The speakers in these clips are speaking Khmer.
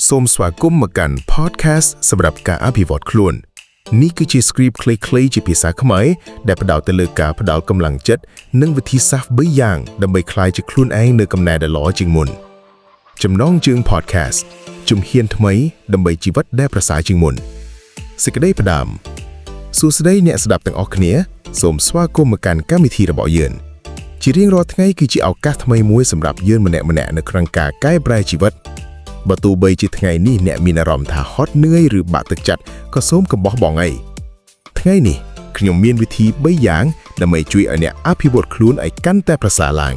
សូមស្វាគមន៍មកកាន់ podcast សម្រាប់ការអភិវឌ្ឍខ្លួននេះគឺជា script ខ្លីៗជាភាសាខ្មែរដែលផ្ដោតទៅលើការផ្ដល់កម្លាំងចិត្តនិងវិធីសាស្ត្រ3យ៉ាងដើម្បីក្លាយជាខ្លួនឯងនៅកំណែដែលល្អជាងមុនចំណងជើង podcast ជំហានថ្មីដើម្បីជីវិតដែលប្រសើរជាងមុនសេចក្តីផ្ដាំសួស្តីអ្នកស្ដាប់ទាំងអស់គ្នាសូមស្វាគមន៍មកកាន់កម្មវិធីរបស់យើងជារៀងរាល់ថ្ងៃគឺជាឱកាសថ្មីមួយសម្រាប់យើងម្នាក់ៗនៅក្នុងការកែប្រែជីវិតបើទោះបីជាថ្ងៃនេះអ្នកមានអារម្មណ៍ថាហត់នឿយឬបាក់ទឹកចិត្តក៏សូមកុំបោះបង់អីថ្ងៃនេះខ្ញុំមានវិធី3យ៉ាងដើម្បីជួយឲ្យអ្នកអភិវឌ្ឍខ្លួនឲ្យកាន់តែប្រសើរឡើង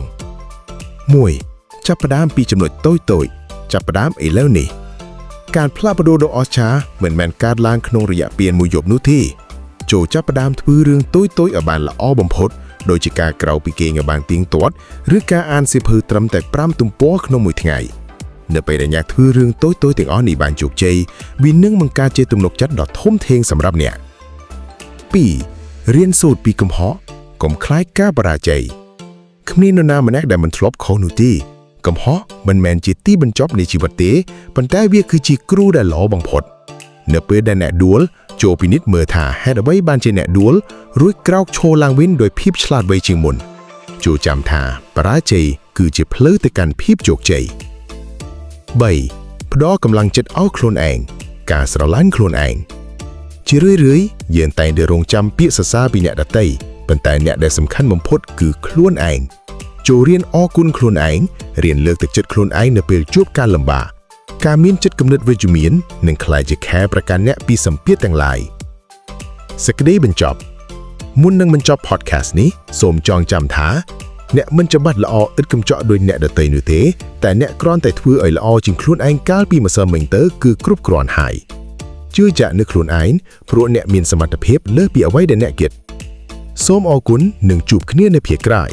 1. ចាប់ផ្ដើមពីចំណុចតូចៗចាប់ផ្ដើមឥឡូវនេះការផ្លាស់ប្ដូរដ៏អស្ចារ្យមិនមែនកើតឡើងក្នុងរយៈពេលមួយយប់នោះទេចូលចាប់ផ្ដើមធ្វើរឿងតូចៗឲ្យបានល្អបំផុតដូចជាការក្រោកពីគេងឲ្យបានទៀងទាត់ឬការអានសៀវភៅត្រឹមតែ5ទំព័រក្នុងមួយថ្ងៃនៅពេលដែលអ្នកធ្វើរឿងតូចៗទាំងអស់នេះបានជោគជ័យវានឹងបង្កើតជាទំនុកចិត្តដ៏ធំធេងសម្រាប់អ្នក 2. រៀនសូត្រពីកំហុសកុំខ្លាចការបរាជ័យគ្មាននរណាម្នាក់ដែលមិនធ្លាប់ខុសនោះទេកំហុសមិនមែនជាទីបញ្ចប់នៃជីវិតទេប៉ុន្តែវាគឺជាគ្រូដែលល្អបំផុតនៅពេលដែលអ្នកដួលចូលពិនិត្យមើលថាហេតុអ្វីបានជាអ្នកដួលរួចក្រោកឈរឡើងវិញដោយភាពឆ្លាតវៃជាងមុនចូលចាំថាបរាជ័យគឺជាផ្លូវទៅកាន់ភាពជោគជ័យ 3. ផ្ដល់កម្លាំងចិត្តឲ្យខ្លួនឯងការស្រឡាញ់ខ្លួនឯងជារឿយៗយើងតែងតែរងចាំពាក្យសរសើរពីអ្នកដទៃប៉ុន្តែអ្នកដែលសំខាន់បំផុតគឺខ្លួនឯងចូលរៀនអរគុណខ្លួនឯងរៀនលើកទឹកចិត្តខ្លួនឯងនៅពេលជួបការលំបាកការមានចិត្តគំនិតវិជ្ជមាននឹងក្លាយជាខែប្រកាន់អ្នកពីសម្ពាធទាំងឡាយសេចក្តីបញ្ចប់មុននឹងបញ្ចប់ podcast នេះសូមចងចាំថាអ្នកមិនចាំបាច់ល្អឥតកំចក់ដោយអ្នកដទៃនោះទេតែអ្នកគ្រាន់តែធ្វើឲ្យល្អជាងខ្លួនឯងកាលពីម្សិលមិញទៅគឺគ្រប់គ្រាន់ហើយជឿជាក់នៅខ្លួនឯងព្រោះអ្នកមានសមត្ថភាពលើសពីអ្វីដែលអ្នកគិតសូមអរគុណនិងជួបគ្នានៅភាគក្រោយ